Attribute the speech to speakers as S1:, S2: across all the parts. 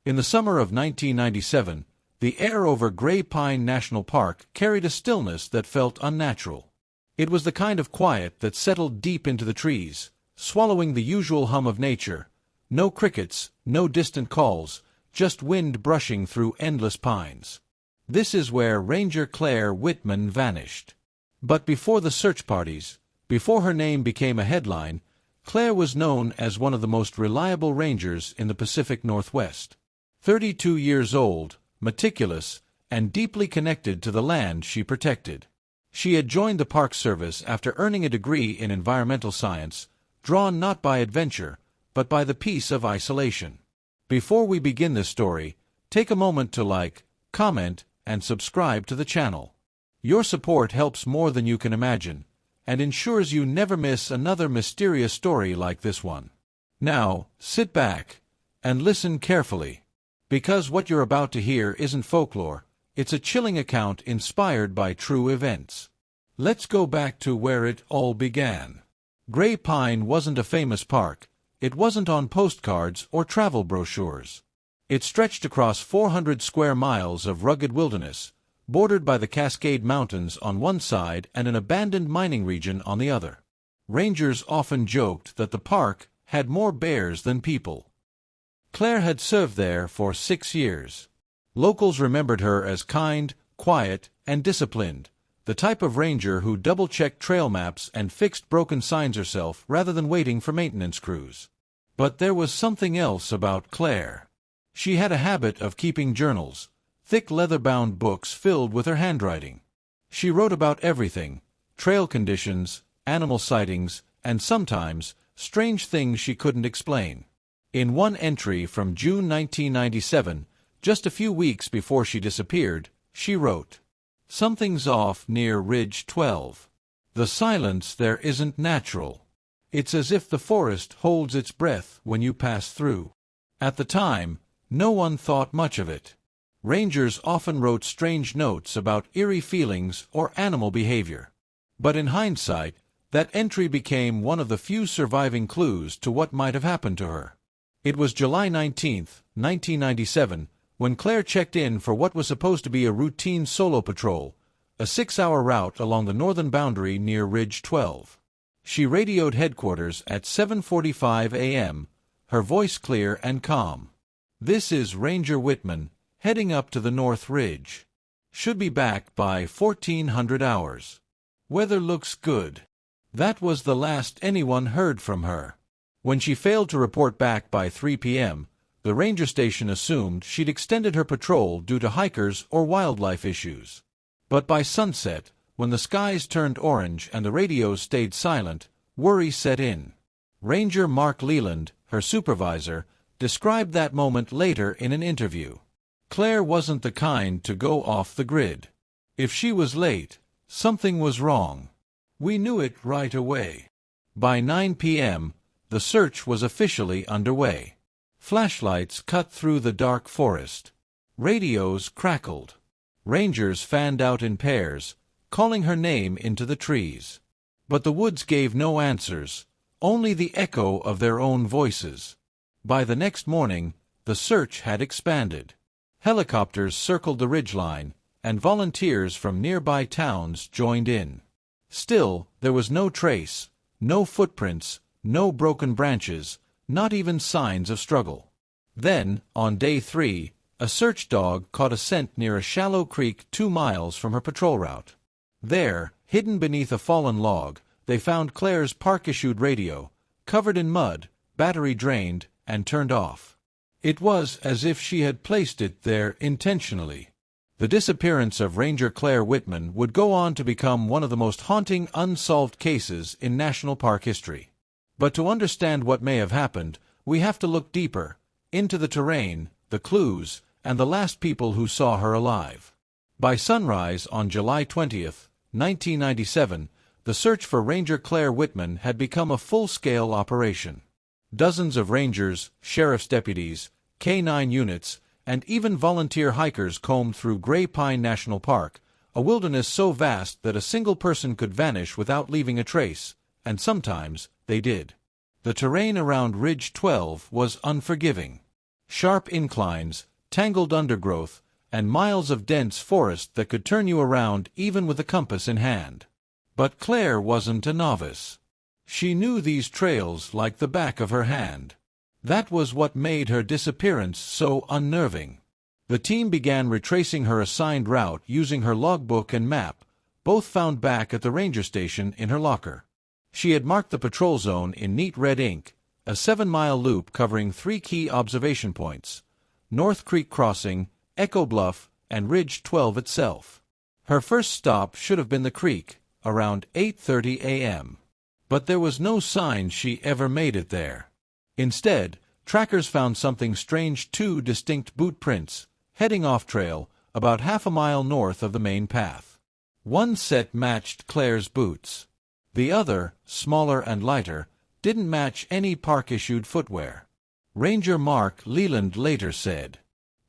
S1: In the summer of 1997, the air over Grey Pine National Park carried a stillness that felt unnatural. It was the kind of quiet that settled deep into the trees, swallowing the usual hum of nature. No crickets, no distant calls, just wind brushing through endless pines. This is where Ranger Claire Whitman vanished. But before the search parties, before her name became a headline, Claire was known as one of the most reliable rangers in the Pacific Northwest. 32 years old, meticulous, and deeply connected to the land she protected. She had joined the Park Service after earning a degree in environmental science, drawn not by adventure, but by the peace of isolation. Before we begin this story, take a moment to like, comment, and subscribe to the channel. Your support helps more than you can imagine, and ensures you never miss another mysterious story like this one. Now, sit back and listen carefully, because what you're about to hear isn't folklore, it's a chilling account inspired by true events. Let's go back to where it all began. Grey Pine wasn't a famous park. It wasn't on postcards or travel brochures. It stretched across 400 square miles of rugged wilderness, bordered by the Cascade Mountains on one side and an abandoned mining region on the other. Rangers often joked that the park had more bears than people. Claire had served there for 6 years. Locals remembered her as kind, quiet, and disciplined, the type of ranger who double-checked trail maps and fixed broken signs herself rather than waiting for maintenance crews. But there was something else about Claire. She had a habit of keeping journals, thick leather-bound books filled with her handwriting. She wrote about everything: trail conditions, animal sightings, and sometimes strange things she couldn't explain. In one entry from June 1997, just a few weeks before she disappeared, she wrote, "Something's off near Ridge 12. The silence there isn't natural. It's as if the forest holds its breath when you pass through." At the time, no one thought much of it. Rangers often wrote strange notes about eerie feelings or animal behavior. But in hindsight, that entry became one of the few surviving clues to what might have happened to her. It was July 19, 1997, when Claire checked in for what was supposed to be a routine solo patrol, a 6-hour route along the northern boundary near Ridge 12. She radioed headquarters at 7:45 a.m., her voice clear and calm. "This is Ranger Whitman, heading up to the North Ridge. Should be back by 1400 hours. Weather looks good." That was the last anyone heard from her. When she failed to report back by 3 p.m., the ranger station assumed she'd extended her patrol due to hikers or wildlife issues. But by sunset, when the skies turned orange and the radios stayed silent, worry set in. Ranger Mark Leland, her supervisor, described that moment later in an interview. "Claire wasn't the kind to go off the grid. If she was late, something was wrong. We knew it right away." By 9 p.m., the search was officially underway. Flashlights cut through the dark forest. Radios crackled. Rangers fanned out in pairs, calling her name into the trees. But the woods gave no answers, only the echo of their own voices. By the next morning, the search had expanded. Helicopters circled the ridgeline, and volunteers from nearby towns joined in. Still, there was no trace, no footprints, no broken branches, not even signs of struggle. Then, on day 3, a search dog caught a scent near a shallow creek 2 miles from her patrol route. There, hidden beneath a fallen log, they found Claire's park-issued radio, covered in mud, battery drained, and turned off. It was as if she had placed it there intentionally. The disappearance of Ranger Claire Whitman would go on to become one of the most haunting unsolved cases in national park history. But to understand what may have happened, we have to look deeper, into the terrain, the clues, and the last people who saw her alive. By sunrise on July 20th, 1997, the search for Ranger Claire Whitman had become a full-scale operation. Dozens of rangers, sheriff's deputies, K-9 units, and even volunteer hikers combed through Grey Pine National Park, a wilderness so vast that a single person could vanish without leaving a trace, and sometimes they did. The terrain around Ridge 12 was unforgiving. Sharp inclines, tangled undergrowth, and miles of dense forest that could turn you around even with a compass in hand. But Claire wasn't a novice. She knew these trails like the back of her hand. That was what made her disappearance so unnerving. The team began retracing her assigned route using her logbook and map, both found back at the ranger station in her locker. She had marked the patrol zone in neat red ink, a 7-mile loop covering 3 key observation points: North Creek Crossing, Echo Bluff, and Ridge 12 itself. Her first stop should have been the creek, around 8:30 a.m. But there was no sign she ever made it there. Instead, trackers found something strange: 2 distinct boot prints, heading off trail, about half a mile north of the main path. One set matched Claire's boots. The other, smaller and lighter, didn't match any park-issued footwear. Ranger Mark Leland later said,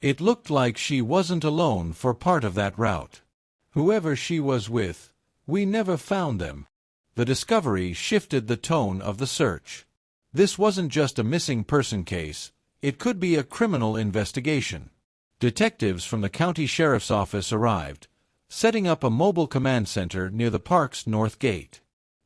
S1: "It looked like she wasn't alone for part of that route. Whoever she was with, we never found them." The discovery shifted the tone of the search. This wasn't just a missing person case, it could be a criminal investigation. Detectives from the county sheriff's office arrived, setting up a mobile command center near the park's north gate.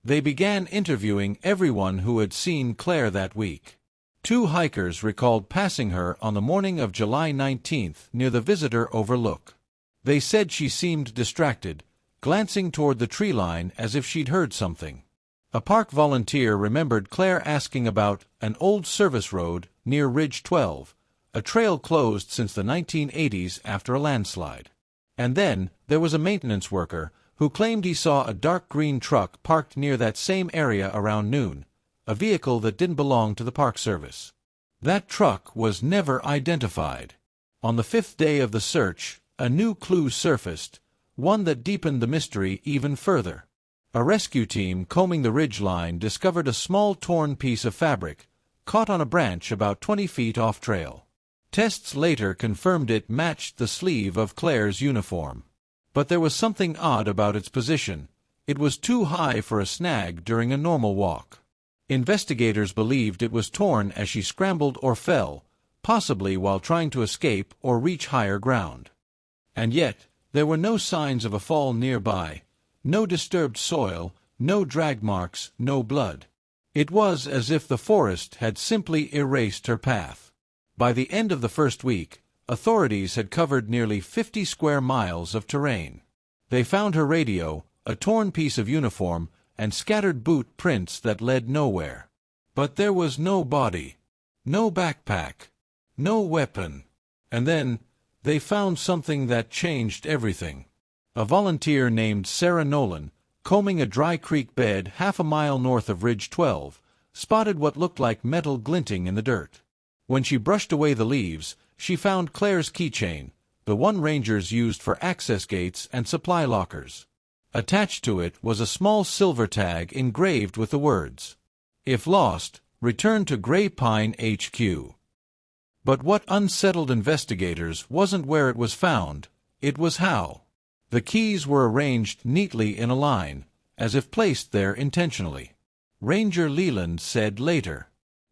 S1: They began interviewing everyone who had seen Claire that week. 2 hikers recalled passing her on the morning of July 19th near the visitor overlook. They said she seemed distracted, glancing toward the tree line as if she'd heard something. A park volunteer remembered Claire asking about an old service road near Ridge 12, a trail closed since the 1980s after a landslide. And then there was a maintenance worker who claimed he saw a dark green truck parked near that same area around noon, a vehicle that didn't belong to the Park Service. That truck was never identified. On the 5th day of the search, a new clue surfaced, one that deepened the mystery even further. A rescue team combing the ridge line discovered a small torn piece of fabric, caught on a branch about 20 feet off trail. Tests later confirmed it matched the sleeve of Claire's uniform. But there was something odd about its position. It was too high for a snag during a normal walk. Investigators believed it was torn as she scrambled or fell, possibly while trying to escape or reach higher ground. And yet, there were no signs of a fall nearby, no disturbed soil, no drag marks, no blood. It was as if the forest had simply erased her path. By the end of the first week, authorities had covered nearly 50 square miles of terrain. They found her radio, a torn piece of uniform, and scattered boot prints that led nowhere. But there was no body, no backpack, no weapon. And then, they found something that changed everything. A volunteer named Sarah Nolan, combing a dry creek bed half a mile north of Ridge 12, spotted what looked like metal glinting in the dirt. When she brushed away the leaves, she found Claire's keychain, the one rangers used for access gates and supply lockers. Attached to it was a small silver tag engraved with the words, "If lost, return to Gray Pine HQ." But what unsettled investigators wasn't where it was found, it was how. The keys were arranged neatly in a line, as if placed there intentionally. Ranger Leland said later,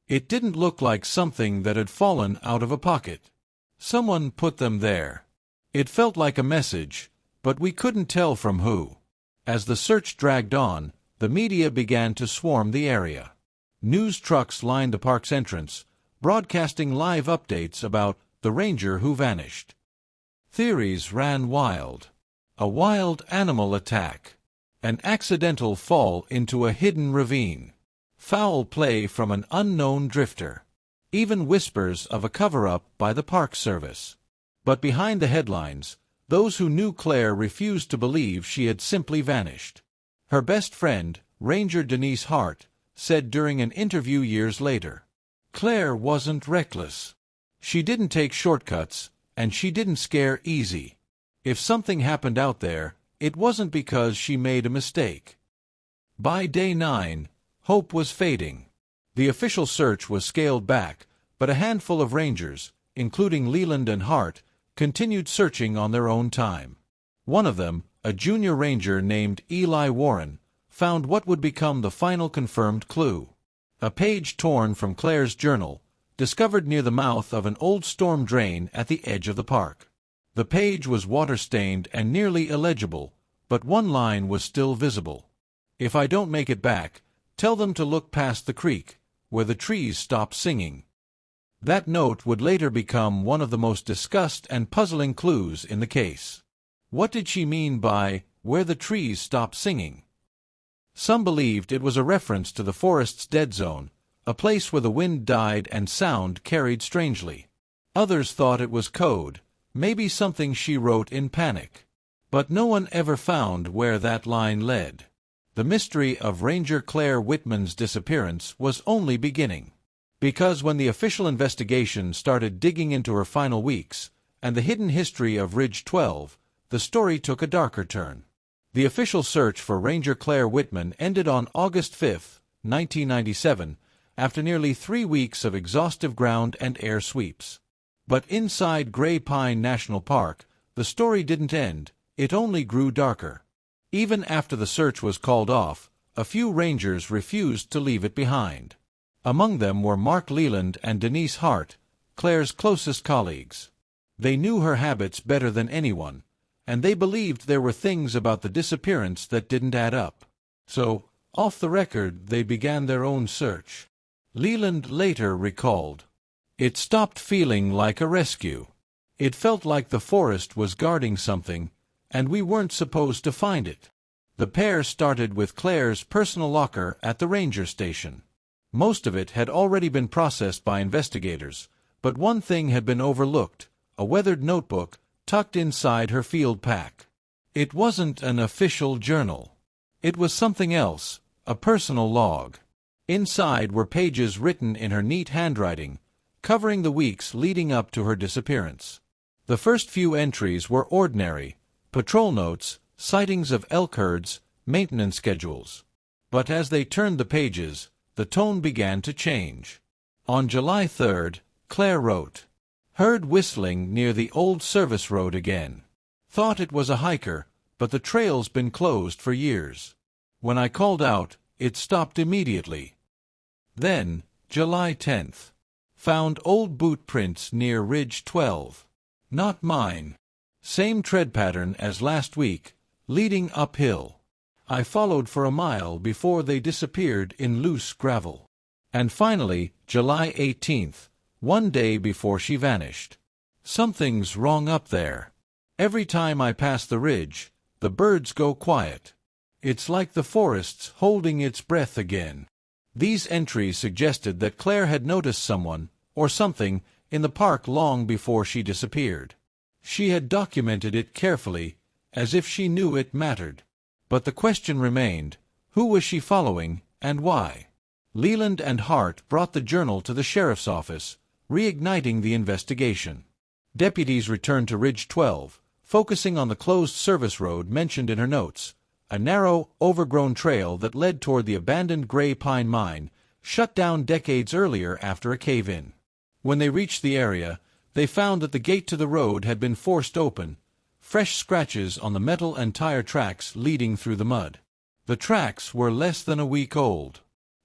S1: "It didn't look like something that had fallen out of a pocket. Someone put them there. It felt like a message, but we couldn't tell from who." As the search dragged on, the media began to swarm the area. News trucks lined the park's entrance, broadcasting live updates about the ranger who vanished. Theories ran wild. A wild animal attack. An accidental fall into a hidden ravine. Foul play from an unknown drifter. Even whispers of a cover-up by the Park Service. But behind the headlines, those who knew Claire refused to believe she had simply vanished. Her best friend, Ranger Denise Hart, said during an interview years later, "Claire wasn't reckless. She didn't take shortcuts, and she didn't scare easy. If something happened out there, it wasn't because she made a mistake." By day 9, hope was fading. The official search was scaled back, but a handful of rangers, including Leland and Hart, continued searching on their own time. One of them, a junior ranger named Eli Warren, found what would become the final confirmed clue. A page torn from Claire's journal, discovered near the mouth of an old storm drain at the edge of the park. The page was water-stained and nearly illegible, but one line was still visible. "If I don't make it back, tell them to look past the creek, where the trees stop singing." That note would later become one of the most discussed and puzzling clues in the case. What did she mean by, "where the trees stop singing"? Some believed it was a reference to the forest's dead zone, a place where the wind died and sound carried strangely. Others thought it was code, maybe something she wrote in panic. But no one ever found where that line led. The mystery of Ranger Claire Whitman's disappearance was only beginning. Because when the official investigation started digging into her final weeks, and the hidden history of Ridge 12, the story took a darker turn. The official search for Ranger Claire Whitman ended on August 5, 1997, after nearly 3 weeks of exhaustive ground and air sweeps. But inside Gray Pine National Park, the story didn't end, it only grew darker. Even after the search was called off, a few rangers refused to leave it behind. Among them were Mark Leland and Denise Hart, Claire's closest colleagues. They knew her habits better than anyone, and they believed there were things about the disappearance that didn't add up. So, off the record, they began their own search. Leland later recalled, "It stopped feeling like a rescue. It felt like the forest was guarding something, and we weren't supposed to find it." The pair started with Claire's personal locker at the ranger station. Most of it had already been processed by investigators, but one thing had been overlooked, a weathered notebook tucked inside her field pack. It wasn't an official journal. It was something else, a personal log. Inside were pages written in her neat handwriting, covering the weeks leading up to her disappearance. The first few entries were ordinary, patrol notes, sightings of elk herds, maintenance schedules. But as they turned the pages, the tone began to change. On July 3rd, Claire wrote, "Heard whistling near the old service road again. Thought it was a hiker, but the trail's been closed for years. When I called out, it stopped immediately." Then, July 10th. Found old boot prints near Ridge 12. Not mine. Same tread pattern as last week, leading uphill. I followed for a mile before they disappeared in loose gravel. And finally, July 18th, one day before she vanished. Something's wrong up there. Every time I pass the ridge, the birds go quiet. It's like the forest's holding its breath again. These entries suggested that Claire had noticed someone, or something, in the park long before she disappeared. She had documented it carefully, as if she knew it mattered. But the question remained, who was she following, and why? Leland and Hart brought the journal to the sheriff's office, reigniting the investigation. Deputies returned to Ridge 12, focusing on the closed service road mentioned in her notes, a narrow, overgrown trail that led toward the abandoned Gray Pine mine, shut down decades earlier after a cave-in. When they reached the area, they found that the gate to the road had been forced open, fresh scratches on the metal and tire tracks leading through the mud. The tracks were less than a week old.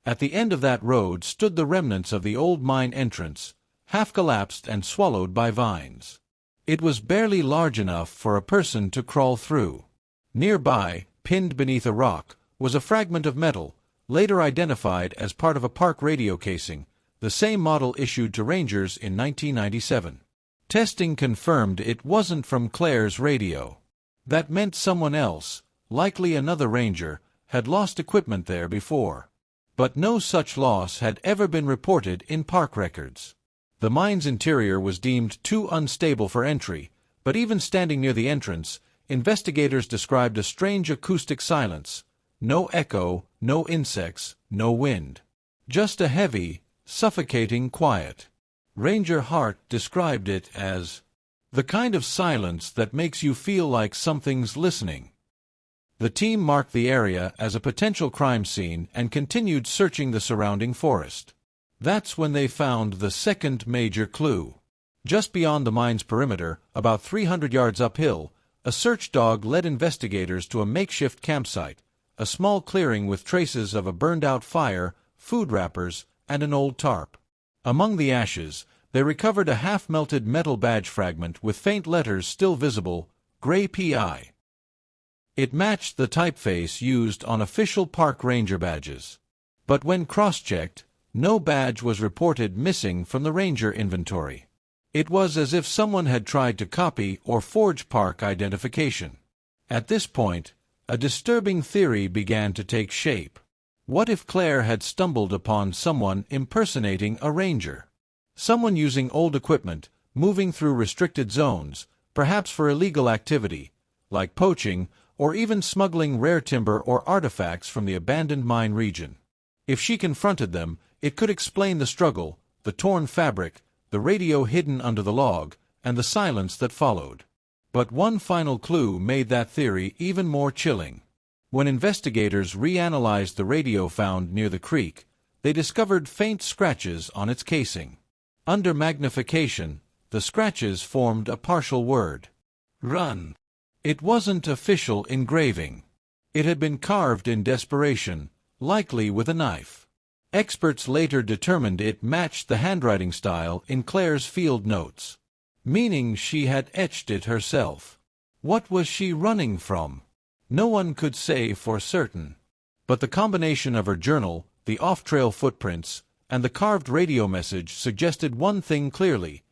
S1: At the end of that road stood the remnants of the old mine entrance, half collapsed and swallowed by vines. It was barely large enough for a person to crawl through. Nearby, pinned beneath a rock, was a fragment of metal, later identified as part of a park radio casing, the same model issued to rangers in 1997. Testing confirmed it wasn't from Claire's radio. That meant someone else, likely another ranger, had lost equipment there before. But no such loss had ever been reported in park records. The mine's interior was deemed too unstable for entry, but even standing near the entrance, investigators described a strange acoustic silence. No echo, no insects, no wind. Just a heavy, suffocating quiet. Ranger Hart described it as the kind of silence that makes you feel like something's listening. The team marked the area as a potential crime scene and continued searching the surrounding forest. That's when they found the second major clue. Just beyond the mine's perimeter, about 300 yards uphill, a search dog led investigators to a makeshift campsite, a small clearing with traces of a burned-out fire, food wrappers, and an old tarp. Among the ashes, they recovered a half-melted metal badge fragment with faint letters still visible, Gray PI. It matched the typeface used on official park ranger badges. But when cross-checked, no badge was reported missing from the ranger inventory. It was as if someone had tried to copy or forge park identification. At this point, a disturbing theory began to take shape. What if Claire had stumbled upon someone impersonating a ranger? Someone using old equipment, moving through restricted zones, perhaps for illegal activity, like poaching or even smuggling rare timber or artifacts from the abandoned mine region. If she confronted them, it could explain the struggle, the torn fabric, the radio hidden under the log, and the silence that followed. But one final clue made that theory even more chilling. When investigators reanalyzed the radio found near the creek, they discovered faint scratches on its casing. Under magnification, the scratches formed a partial word. Run. It wasn't official engraving. It had been carved in desperation, likely with a knife. Experts later determined it matched the handwriting style in Claire's field notes, meaning she had etched it herself. What was she running from? No one could say for certain. But the combination of her journal, the off-trail footprints, and the carved radio message suggested one thing clearly.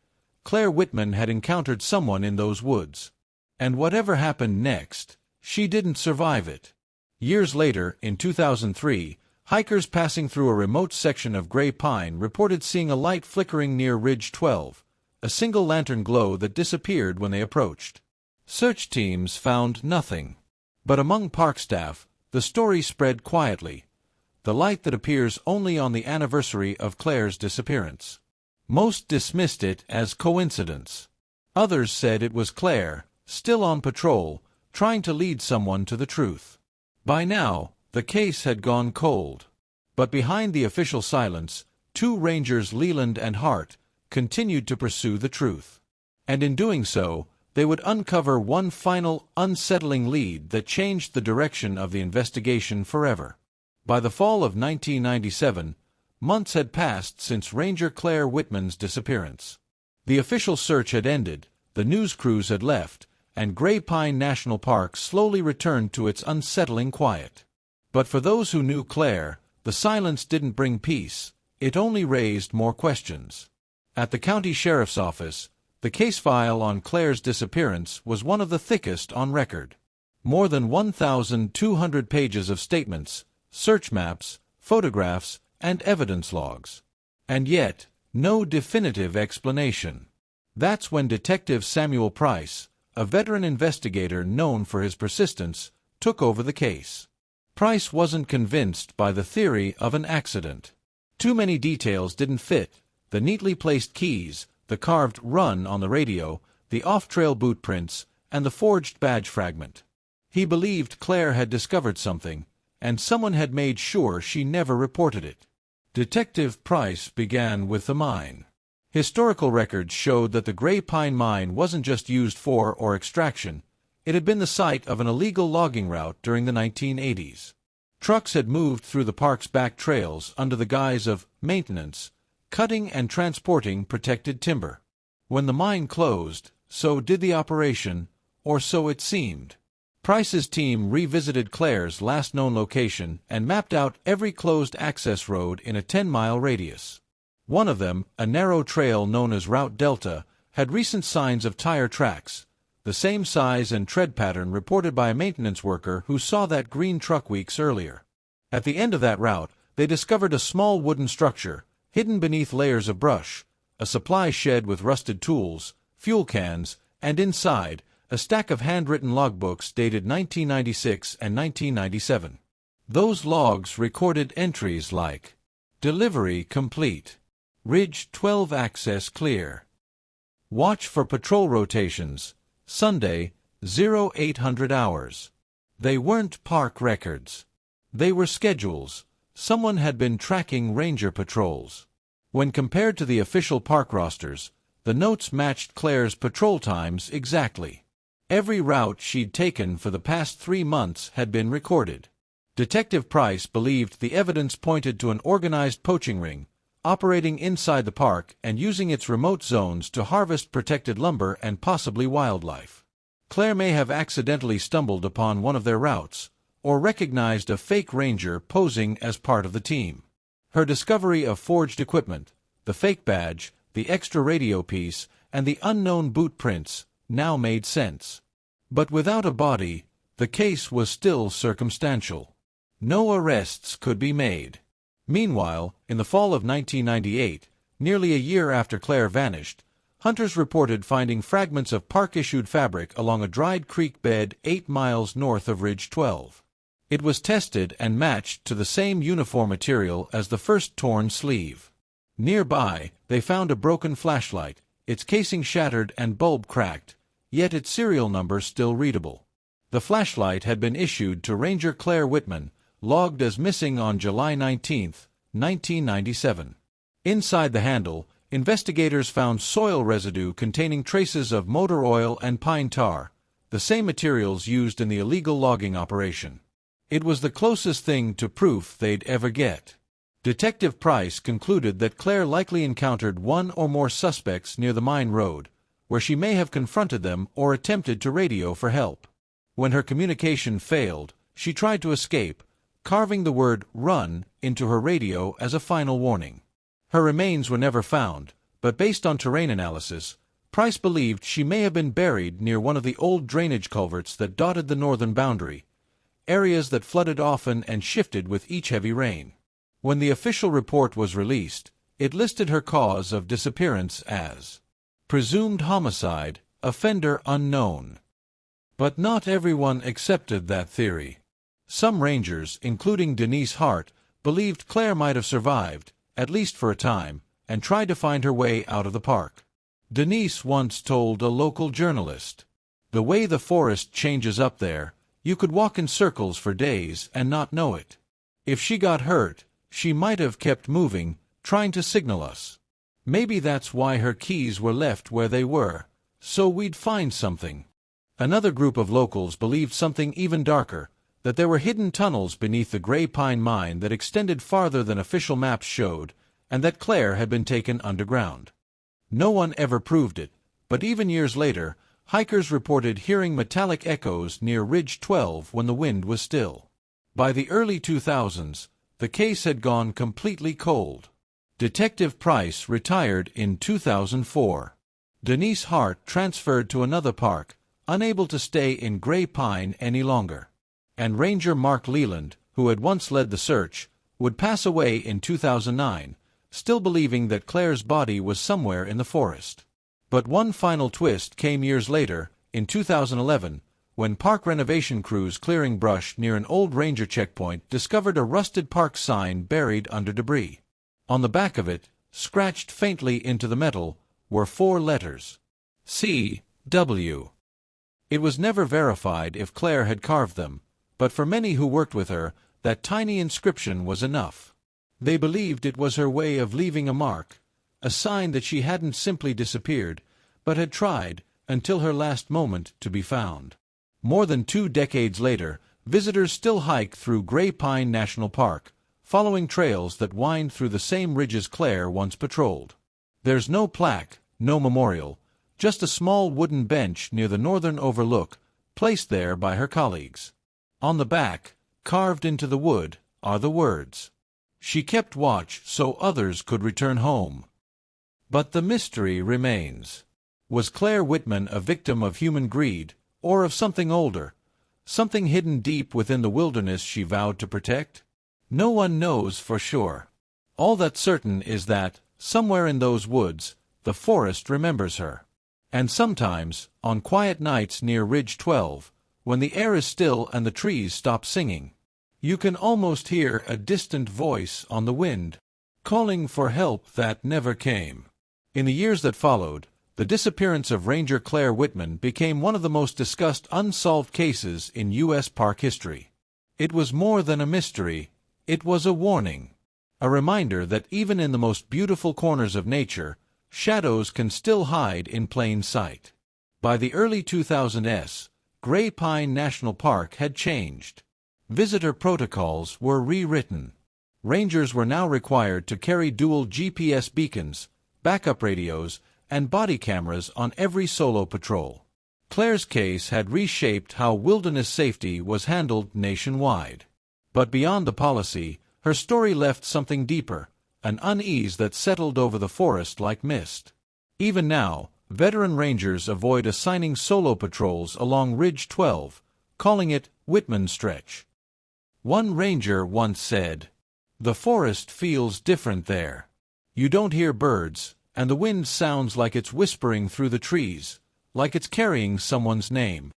S1: Claire Whitman had encountered someone in those woods. And whatever happened next, she didn't survive it. Years later, in 2003, hikers passing through a remote section of Gray Pine reported seeing a light flickering near Ridge 12, a single lantern glow that disappeared when they approached. Search teams found nothing. But among park staff, the story spread quietly. The light that appears only on the anniversary of Claire's disappearance. Most dismissed it as coincidence. Others said it was Claire, still on patrol, trying to lead someone to the truth. By now, the case had gone cold. But behind the official silence, two rangers, Leland and Hart, continued to pursue the truth. And in doing so, they would uncover one final, unsettling lead that changed the direction of the investigation forever. By the fall of 1997, months had passed since Ranger Claire Whitman's disappearance. The official search had ended, the news crews had left, and Gray Pine National Park slowly returned to its unsettling quiet. But for those who knew Claire, the silence didn't bring peace, it only raised more questions. At the county sheriff's office, the case file on Claire's disappearance was one of the thickest on record. More than 1,200 pages of statements, search maps, photographs, and evidence logs. And yet, no definitive explanation. That's when Detective Samuel Price, a veteran investigator known for his persistence, took over the case. Price wasn't convinced by the theory of an accident. Too many details didn't fit: the neatly placed keys, the carved "run" on the radio, the off-trail boot prints, and the forged badge fragment. He believed Claire had discovered something, and someone had made sure she never reported it. Detective Price began with the mine. Historical records showed that the Gray Pine mine wasn't just used for or extraction, it had been the site of an illegal logging route during the 1980s. Trucks had moved through the park's back trails under the guise of maintenance, cutting and transporting protected timber. When the mine closed, so did the operation, or so it seemed. Price's team revisited Claire's last known location and mapped out every closed access road in a 10-mile radius. One of them, a narrow trail known as Route Delta, had recent signs of tire tracks, the same size and tread pattern reported by a maintenance worker who saw that green truck weeks earlier. At the end of that route, they discovered a small wooden structure, hidden beneath layers of brush, a supply shed with rusted tools, fuel cans, and inside, a stack of handwritten logbooks dated 1996 and 1997. Those logs recorded entries like, "Delivery complete. Ridge 12 access clear. Watch for patrol rotations. Sunday, 0800 hours." They weren't park records. They were schedules. Someone had been tracking ranger patrols. When compared to the official park rosters, the notes matched Claire's patrol times exactly. Every route she'd taken for the past 3 months had been recorded. Detective Price believed the evidence pointed to an organized poaching ring, operating inside the park and using its remote zones to harvest protected lumber and possibly wildlife. Claire may have accidentally stumbled upon one of their routes, or recognized a fake ranger posing as part of the team. Her discovery of forged equipment, the fake badge, the extra radio piece, and the unknown boot prints now made sense. But without a body, the case was still circumstantial. No arrests could be made. Meanwhile, in the fall of 1998, nearly a year after Claire vanished, hunters reported finding fragments of park-issued fabric along a dried creek bed 8 miles north of Ridge 12. It was tested and matched to the same uniform material as the first torn sleeve. Nearby, they found a broken flashlight, its casing shattered and bulb cracked, yet its serial number still readable. The flashlight had been issued to Ranger Claire Whitman, logged as missing on July 19, 1997. Inside the handle, investigators found soil residue containing traces of motor oil and pine tar, the same materials used in the illegal logging operation. It was the closest thing to proof they'd ever get. Detective Price concluded that Claire likely encountered one or more suspects near the mine road, where she may have confronted them or attempted to radio for help. When her communication failed, she tried to escape, carving the word "run" into her radio as a final warning. Her remains were never found, but based on terrain analysis, Price believed she may have been buried near one of the old drainage culverts that dotted the northern boundary, areas that flooded often and shifted with each heavy rain. When the official report was released, it listed her cause of disappearance as presumed homicide, offender unknown. But not everyone accepted that theory. Some rangers, including Denise Hart, believed Claire might have survived, at least for a time, and tried to find her way out of the park. Denise once told a local journalist, "The way the forest changes up there, you could walk in circles for days and not know it. If she got hurt, she might have kept moving, trying to signal us. Maybe that's why her keys were left where they were, so we'd find something." Another group of locals believed something even darker, that there were hidden tunnels beneath the Gray Pine mine that extended farther than official maps showed, and that Claire had been taken underground. No one ever proved it, but even years later, hikers reported hearing metallic echoes near Ridge 12 when the wind was still. By the early 2000s, the case had gone completely cold. Detective Price retired in 2004. Denise Hart transferred to another park, unable to stay in Gray Pine any longer. And Ranger Mark Leland, who had once led the search, would pass away in 2009, still believing that Claire's body was somewhere in the forest. But one final twist came years later, in 2011, when park renovation crews clearing brush near an old ranger checkpoint discovered a rusted park sign buried under debris. On the back of it, scratched faintly into the metal, were 4 letters: C.W. It was never verified if Claire had carved them, but for many who worked with her, that tiny inscription was enough. They believed it was her way of leaving a mark, a sign that she hadn't simply disappeared, but had tried, until her last moment, to be found. More than 2 decades later, visitors still hike through Gray Pine National Park, following trails that wind through the same ridges Claire once patrolled. There's no plaque, no memorial, just a small wooden bench near the northern overlook, placed there by her colleagues. On the back, carved into the wood, are the words, "She kept watch so others could return home." But the mystery remains. Was Claire Whitman a victim of human greed, or of something older, something hidden deep within the wilderness she vowed to protect? No one knows for sure. All that's certain is that, somewhere in those woods, the forest remembers her. And sometimes, on quiet nights near Ridge 12, when the air is still and the trees stop singing, you can almost hear a distant voice on the wind, calling for help that never came. In the years that followed, the disappearance of Ranger Claire Whitman became one of the most discussed unsolved cases in U.S. park history. It was more than a mystery, it was a warning. A reminder that even in the most beautiful corners of nature, shadows can still hide in plain sight. By the early 2000s, Gray Pine National Park had changed. Visitor protocols were rewritten. rangers were now required to carry dual GPS beacons, backup radios, and body cameras on every solo patrol. Claire's case had reshaped how wilderness safety was handled nationwide. But beyond the policy, her story left something deeper, an unease that settled over the forest like mist. Even now, veteran rangers avoid assigning solo patrols along Ridge 12, calling it Whitman Stretch. One ranger once said, "The forest feels different there. You don't hear birds, and the wind sounds like it's whispering through the trees, like it's carrying someone's name."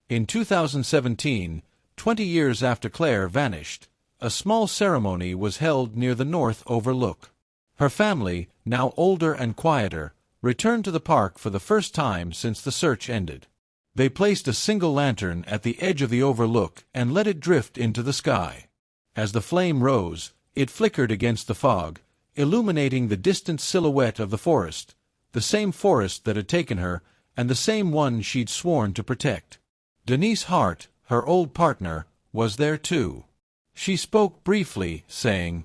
S1: In 2017, 20 years after Claire vanished, a small ceremony was held near the North Overlook. Her family, now older and quieter, returned to the park for the first time since the search ended. They placed a single lantern at the edge of the overlook and let it drift into the sky. As the flame rose, it flickered against the fog, illuminating the distant silhouette of the forest that had taken her, and the same one she'd sworn to protect. Denise Hart, her old partner, was there too. She spoke briefly, saying,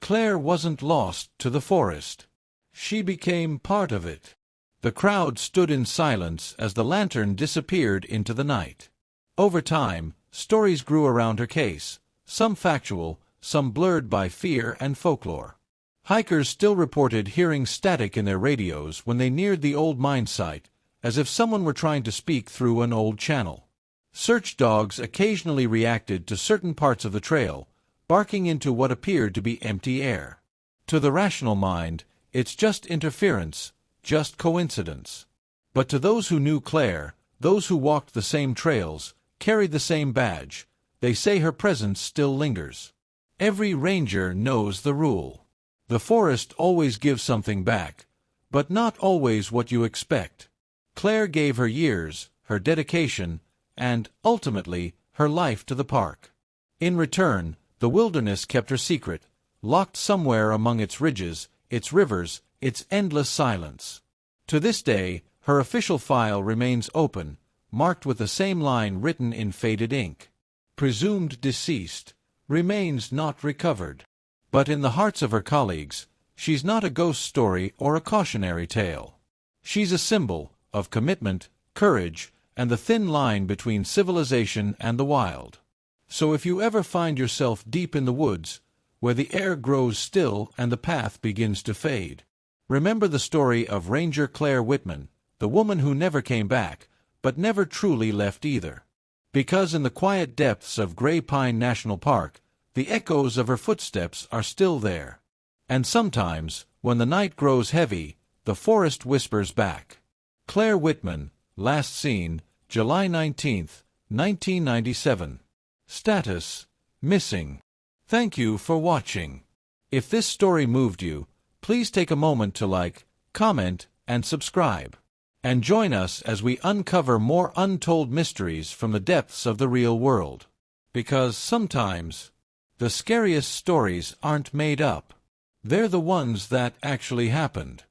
S1: "Claire wasn't lost to the forest. She became part of it." The crowd stood in silence as the lantern disappeared into the night. Over time, stories grew around her case, some factual, some blurred by fear and folklore. Hikers still reported hearing static in their radios when they neared the old mine site, as if someone were trying to speak through an old channel. Search dogs occasionally reacted to certain parts of the trail, barking into what appeared to be empty air. To the rational mind, it's just interference, just coincidence. But to those who knew Claire, those who walked the same trails, carried the same badge, they say her presence still lingers. Every ranger knows the rule. The forest always gives something back, but not always what you expect. Claire gave her years, her dedication, and, ultimately, her life to the park. In return, the wilderness kept her secret, locked somewhere among its ridges, its rivers, its endless silence. To this day, her official file remains open, marked with the same line written in faded ink. Presumed deceased, remains not recovered. But in the hearts of her colleagues, she's not a ghost story or a cautionary tale. She's a symbol of commitment, courage, and the thin line between civilization and the wild. So if you ever find yourself deep in the woods, where the air grows still and the path begins to fade, remember the story of Ranger Claire Whitman, the woman who never came back, but never truly left either. Because in the quiet depths of Gray Pine National Park, the echoes of her footsteps are still there. And sometimes, when the night grows heavy, the forest whispers back. Claire Whitman, last seen, July 19, 1997. Status: missing. Thank you for watching. If this story moved you, please take a moment to like, comment, and subscribe. And join us as we uncover more untold mysteries from the depths of the real world. Because sometimes, the scariest stories aren't made up. They're the ones that actually happened.